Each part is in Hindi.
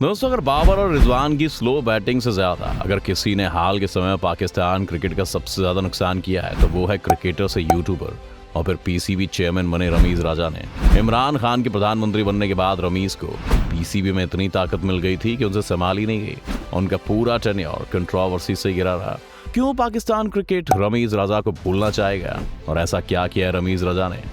दोस्तों, अगर बाबर और रिजवान की स्लो बैटिंग से ज्यादा अगर किसी ने हाल के समय में पाकिस्तान क्रिकेट का सबसे ज्यादा नुकसान किया है तो वो है क्रिकेटर से यूट्यूबर और फिर पीसीबी चेयरमैन बने रमीज राजा ने। इमरान खान के प्रधानमंत्री बनने के बाद रमीज को पीसीबी में इतनी ताकत मिल गई थी कि उनसे संभाली नहीं गई। उनका पूरा टेन्योर कंट्रोवर्सी से घिरा रहा। क्यों पाकिस्तान क्रिकेट रमीज राजा को भूलना चाहेगा और ऐसा क्या किया है रमीज राजा ने?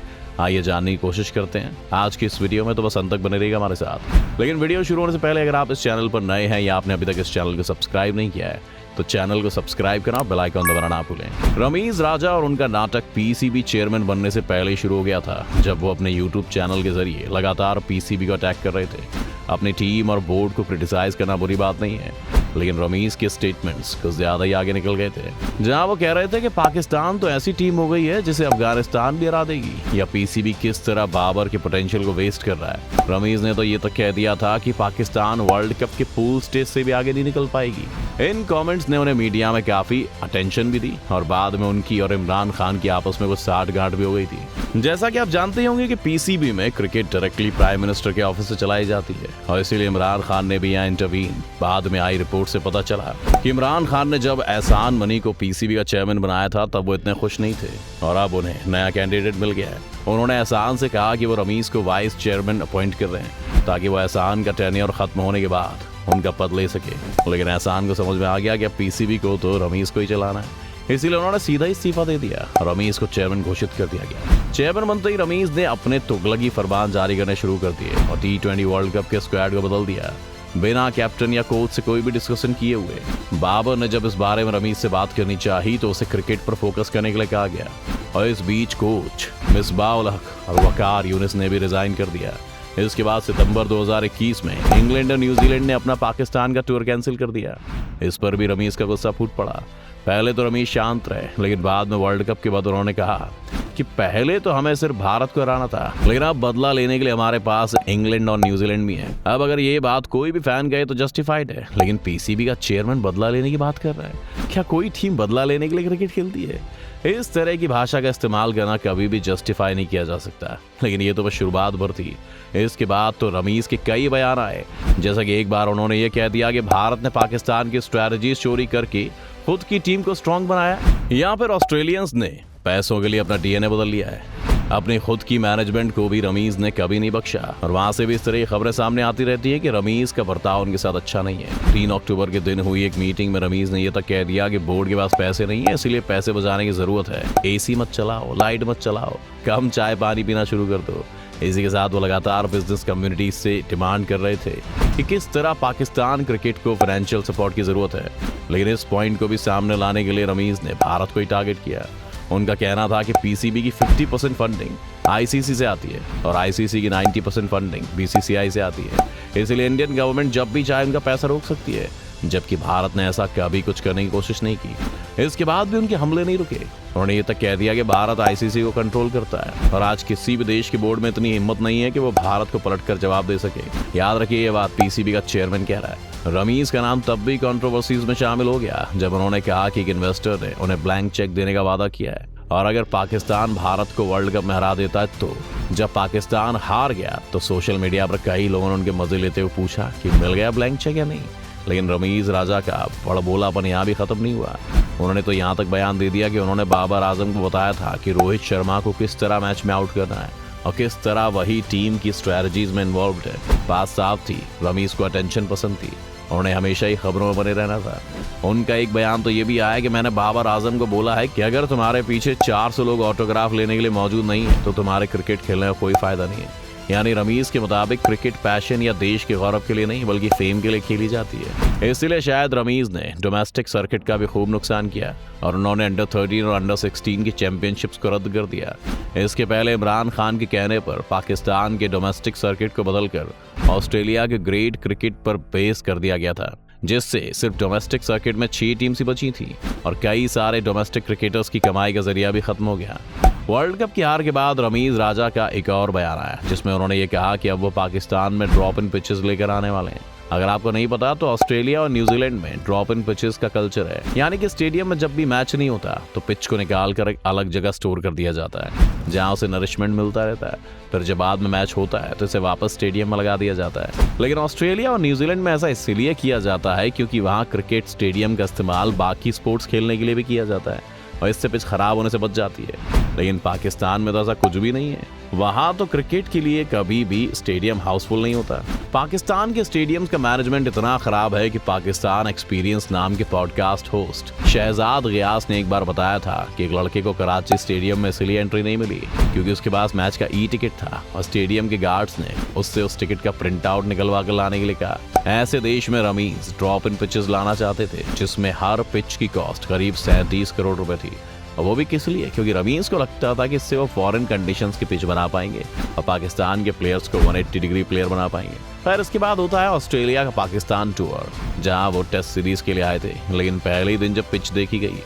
आइए जानने की कोशिश करते हैं आज की इस वीडियो में, तो बस अंत तक बने रहिएगा हमारे साथ। लेकिन वीडियो शुरू होने से पहले अगर आप इस चैनल पर नए हैं या आपने अभी तक इस चैनल को सब्सक्राइब नहीं किया है तो चैनल को सब्सक्राइब करना, बेल आइकन दबाना ना भूलें। रमीज राजा और उनका नाटक पीसीबी चेयरमैन बनने से पहले ही शुरू हो गया था, जब वो अपने यूट्यूब चैनल के जरिए लगातार पीसीबी को अटैक कर रहे थे। अपनी टीम और बोर्ड को क्रिटिसाइज करना बुरी बात नहीं है, लेकिन रमीज के स्टेटमेंट्स कुछ ज्यादा ही आगे निकल गए थे, जहां वो कह रहे थे कि पाकिस्तान तो ऐसी टीम हो गई है जिसे अफगानिस्तान भी हरा देगी, या पीसीबी किस तरह बाबर के पोटेंशियल को वेस्ट कर रहा है। रमीज ने तो ये तक कह दिया था कि पाकिस्तान वर्ल्ड कप के पूल स्टेज से भी आगे नहीं निकल पाएगी। इन कमेंट्स ने उन्हें मीडिया में काफी अटेंशन भी दी और बाद में उनकी और इमरान खान की आपस में कुछ साठगांठ भी हो गई थी। जैसा कि आप जानते ही होंगे कि पीसीबी में क्रिकेट डायरेक्टली प्राइम मिनिस्टर के ऑफिस से चलाई जाती है और इसीलिए इमरान खान ने भी यहाँ इंटरवीन। बाद में आई रिपोर्ट से पता चला कि इमरान खान ने जब एहसान मनी को पीसीबी का चेयरमैन बनाया था तब वो इतने खुश नहीं थे और अब उन्हें नया कैंडिडेट मिल गया है। उन्होंने एहसान से कहा कि वो रमीज को वाइस चेयरमैन अपॉइंट कर रहे हैं ताकि वो एहसान का टेन्योर खत्म होने के बाद उनका पद ले सके। लेकिन एहसान को समझ में आ गया कि पीसीबी को तो रमीज को ही चलाना है, इसीलिए उन्होंने सीधा इस्तीफा दे दिया। रमीज को चेयरमैन घोषित कर दिया गया। चेयरमैन बनते ही रमीज ने अपने तुगलकी फरमान जारी करने शुरू कर दिए और T20 वर्ल्ड कप के स्क्वाड को बदल दिया, बिना कैप्टन या कोच से कोई भी डिस्कशन किए हुए। बाबर ने जब इस बारे में रमीज से बात करनी चाही तो उसे क्रिकेट पर फोकस करने के लिए कहा गया और इस बीच कोच मिसबाह उल हक और वकार यूनिस ने भी रिजाइन कर दिया। इसके बाद सितंबर 2021 में इंग्लैंड और न्यूजीलैंड ने अपना पाकिस्तान का टूर कैंसिल कर दिया। इस पर भी रमीज का गुस्सा फूट पड़ा। पहले तो रमीज शांत रहे, लेकिन बाद में वर्ल्ड कप के बाद उन्होंने कहा कि पहले तो हमें सिर्फ भारत को हराना था, लेकिन अब बदला लेने के लिए हमारे पास इंग्लैंड और न्यूजीलैंड भी है। अब अगर ये बात कोई भी फैन कहे तो जस्टिफाइड है, लेकिन पीसीबी का चेयरमैन बदला लेने की बात कर रहा है। क्या कोई टीम बदला लेने के लिए क्रिकेट खेलती है? इस तरह की भाषा का इस्तेमाल करना कभी भी जस्टिफाई नहीं किया जा सकता। लेकिन ये तो बस शुरुआत भर थी। इसके बाद तो रमीज के कई बयान आए, जैसा कि एक बार उन्होंने ये कह दिया कि भारत ने पाकिस्तान की स्ट्रैटेजी चोरी करके खुद की टीम को स्ट्रांग बनाया, या फिर ऑस्ट्रेलियंस ने पैसों के लिए अपना डीएनए बदल लिया है। अपनी खुद की मैनेजमेंट को भी रमीज ने कभी नहीं बख्शा और वहां से भी इस तरह की खबरें सामने आती रहती है कि रमीज का बर्ताव उनके साथ अच्छा नहीं है। 3 अक्टूबर के दिन हुई एक मीटिंग में रमीज ने यह तक कह दिया कि बोर्ड के पास पैसे नहीं है, इसलिए पैसे बचाने की जरूरत है। एसी मत चलाओ, लाइट मत चलाओ, कम चाय पानी पीना शुरू कर दो। इसी के साथ वो लगातार बिजनेस कम्युनिटी से डिमांड कर रहे थे कि किस तरह पाकिस्तान क्रिकेट को फाइनेंशियल सपोर्ट की जरूरत है। लेकिन इस पॉइंट को भी सामने लाने के लिए रमीज ने भारत को ही टारगेट किया। उनका कहना था कि पीसीबी की 50% फंडिंग आईसीसी से आती है और आईसीसी की 90% फंडिंग बीसीसीआई से आती है, इसलिए इंडियन गवर्नमेंट जब भी चाहे उनका पैसा रोक सकती है, जबकि भारत ने ऐसा कभी कुछ करने की कोशिश नहीं की। इसके बाद भी उनके हमले नहीं रुके। उन्होंने ये तक कह दिया कि भारत आईसीसी को कंट्रोल करता है और आज किसी भी देश के बोर्ड में इतनी हिम्मत नहीं है कि वो भारत को पलटकर जवाब दे सके। याद रखिए, ये बात पीसीबी का चेयरमैन कह रहा है। रमीज का नाम तब भी कंट्रोवर्सीज में शामिल हो गया जब उन्होंने कहा कि एक इन्वेस्टर ने उन्हें ब्लैंक चेक देने का वादा किया है और अगर पाकिस्तान भारत को वर्ल्ड कप में हरा देता है तो। जब पाकिस्तान हार गया तो सोशल मीडिया पर कई लोगों ने उनके मजे लेते हुए पूछा कि मिल गया ब्लैंक चेक या नहीं। लेकिन रमीज राजा का बड़बोलापन यहाँ भी खत्म नहीं हुआ। उन्होंने तो यहाँ तक बयान दे दिया कि उन्होंने बाबर आजम को बताया था कि रोहित शर्मा को किस तरह मैच में आउट करना है और किस तरह वही टीम की स्ट्रैटेजीज में इन्वॉल्व है। बात साफ थी, रमीज को अटेंशन पसंद थी, उन्हें हमेशा ही खबरों में बने रहना था। उनका एक बयान तो ये भी आया कि मैंने बाबर आजम को बोला है कि अगर तुम्हारे पीछे 400 लोग ऑटोग्राफ लेने के लिए मौजूद नहीं है तो तुम्हारे क्रिकेट खेलने का कोई फायदा नहीं है। यानी रमीज के मुताबिक क्रिकेट पैशन या देश के गौरव के लिए नहीं बल्कि फेम के लिए खेली जाती है। इसलिए शायद रमीज ने डोमेस्टिक सर्किट का भी खूब नुकसान किया और उन्होंने अंडर 13 और अंडर 16 की चैंपियनशिप्स को रद्द कर दिया। इसके पहले इमरान खान के कहने पर पाकिस्तान के डोमेस्टिक सर्किट को बदलकर ऑस्ट्रेलिया के ग्रेट क्रिकेट पर बेस कर दिया गया था, जिससे सिर्फ डोमेस्टिक सर्किट में 6 टीम्स ही बची थी और कई सारे डोमेस्टिक क्रिकेटर्स की कमाई का जरिया भी खत्म हो गया। वर्ल्ड कप की हार के बाद रमीज राजा का एक और बयान आया जिसमें उन्होंने ये कहा कि अब वो पाकिस्तान में ड्रॉप इन पिचेस लेकर आने वाले हैं अगर आपको नहीं पता तो ऑस्ट्रेलिया और न्यूजीलैंड में ड्रॉप इन पिचेस का कल्चर है, यानी कि स्टेडियम में जब भी मैच नहीं होता तो पिच को निकाल कर एक अलग जगह स्टोर कर दिया जाता है जहां उसे नरिशमेंट मिलता रहता है। फिर जब बाद में मैच होता है तो इसे वापस स्टेडियम में लगा दिया जाता है। लेकिन ऑस्ट्रेलिया और न्यूजीलैंड में ऐसा इसलिए किया जाता है क्योंकि वहां क्रिकेट स्टेडियम का इस्तेमाल बाकी स्पोर्ट्स खेलने के लिए भी किया जाता है और इससे पिच खराब होने से बच जाती है। लेकिन पाकिस्तान में तो ऐसा कुछ भी नहीं है। वहां तो क्रिकेट के लिए कभी भी स्टेडियम हाउसफुल नहीं होता। पाकिस्तान के स्टेडियम्स का मैनेजमेंट इतना खराब है कि पाकिस्तान एक्सपीरियंस नाम के पॉडकास्ट होस्ट शहजाद गियास ने एक बार बताया था कि एक लड़के को कराची स्टेडियम में इसलिए एंट्री नहीं मिली क्योंकि उसके पास मैच का ई टिकट था और स्टेडियम के गार्ड्स ने उससे उस टिकट का प्रिंट आउट निकलवा कर लाने के लिए कहा। ऐसे देश में रमीज ड्रॉप इन पिचेस लाना चाहते थे जिसमें हर पिच की कॉस्ट करीब 37 करोड़ रुपए थी, और वो भी किस लिए? क्योंकि रमीज को लगता था कि इससे वो फॉरेन कंडीशंस की पिच बना पाएंगे और पाकिस्तान के प्लेयर्स को 180 डिग्री प्लेयर बना पाएंगे। फिर इसके बाद होता है ऑस्ट्रेलिया का पाकिस्तान टूर, जहां वो टेस्ट सीरीज के लिए आए थे। लेकिन पहले ही दिन जब पिच देखी गई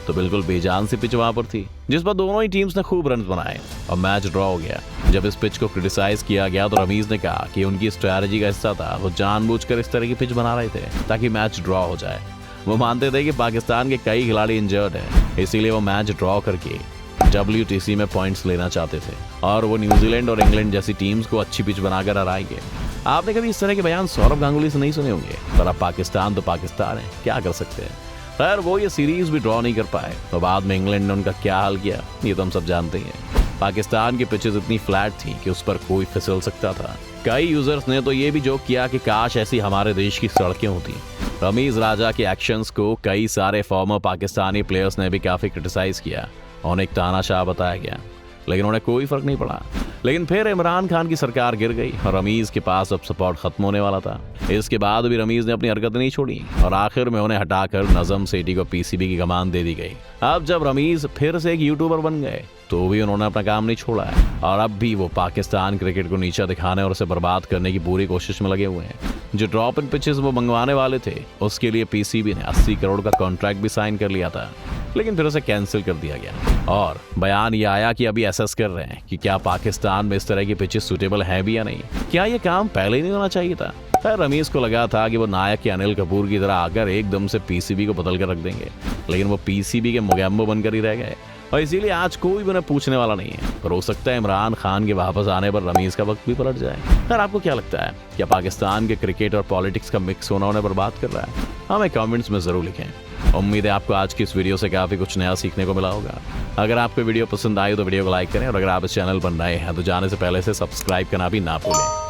तो बिल्कुल बेजान सी पिच वहां पर थी जिस पर दोनों ही टीम्स ने खूब रन बनाए और मैच ड्रॉ हो गया। जब इस पिच को क्रिटिसाइज किया गया तो रमीज ने कहा कि उनकी स्ट्रैटेजी का हिस्सा था, वो जानबूझकर इस तरह की पिच बना रहे थे ताकि मैच ड्रॉ हो जाए। वो मानते थे कि पाकिस्तान के कई खिलाड़ी इंजर्ड हैं, इसीलिए वो मैच ड्रॉ करके WTC में पॉइंट्स लेना चाहते थे और वो न्यूजीलैंड और इंग्लैंड जैसी टीम्स को अच्छी पिच बनाकर हराएंगे। आपने कभी इस तरह के बयान सौरव गांगुली से नहीं सुने होंगे, पर अब पाकिस्तान तो पाकिस्तान है, क्या कर सकते हैं। खैर वो ये सीरीज भी ड्रॉ नहीं कर पाए तो बाद में इंग्लैंड ने उनका क्या हाल किया ये तो हम सब जानते ही हैं। पाकिस्तान की पिचेस इतनी फ्लैट थी कि उस पर कोई फिसल सकता था। कई यूजर्स ने तो ये भी जोक किया कि काश ऐसी हमारे देश की सड़कें होती। रमीज राजा के एक्शंस को कई सारे फॉर्मर पाकिस्तानी प्लेयर्स ने भी काफी क्रिटिसाइज किया और उन्हें एक तानाशाह बताया गया, लेकिन उन्हें कोई फर्क नहीं पड़ा। लेकिन फिर इमरान खान की सरकार गिर गई और रमीज के पास अब सपोर्ट खत्म होने वाला था। इसके बाद भी रमीज ने अपनी हरकत नहीं छोड़ी और आखिर में उन्हें हटाकर नजम सेठी को PCB की कमान दे दी गई। अब जब रमीज फिर से एक यूट्यूबर बन गए तो भी उन्होंने अपना काम नहीं छोड़ा है और अब भी वो पाकिस्तान क्रिकेट को नीचा दिखाने और उसे बर्बाद करने की पूरी कोशिश में लगे हुए हैं। जो ड्रॉप इन पिचेस वो मंगवाने वाले थे उसके लिए PCB ने 80 करोड़ का कॉन्ट्रैक्ट भी साइन कर लिया था, लेकिन फिर उसे कैंसिल कर दिया गया और बयान ये आया कि अभी असेस कर रहे हैं कि क्या पाकिस्तान में इस तरह की पिचेस सूटेबल है भी या नहीं। क्या ये काम पहले ही नहीं होना चाहिए था? खैर रमीज को लगा था कि वो नायक के अनिल कपूर की तरह आकर एकदम से PCB को बदल कर रख देंगे, लेकिन वो PCB के मोगैम्बो बनकर ही रह गए और इसीलिए आज कोई भी उन्हें पूछने वाला नहीं है। पर हो सकता है इमरान खान के वापस आने पर रमीज का वक्त भी पलट जाए। खैर आपको क्या लगता है, क्या पाकिस्तान के क्रिकेट और पॉलिटिक्स का मिक्स होना उन्हें बर्बाद कर रहा है? हमें कमेंट्स में जरूर लिखें। उम्मीद है आपको आज की इस वीडियो से काफी कुछ नया सीखने को मिला होगा। अगर आपको वीडियो पसंद आई तो वीडियो को लाइक करें और अगर आप इस चैनल पर नए हैं तो जाने से पहले से सब्सक्राइब करना भी ना भूलें।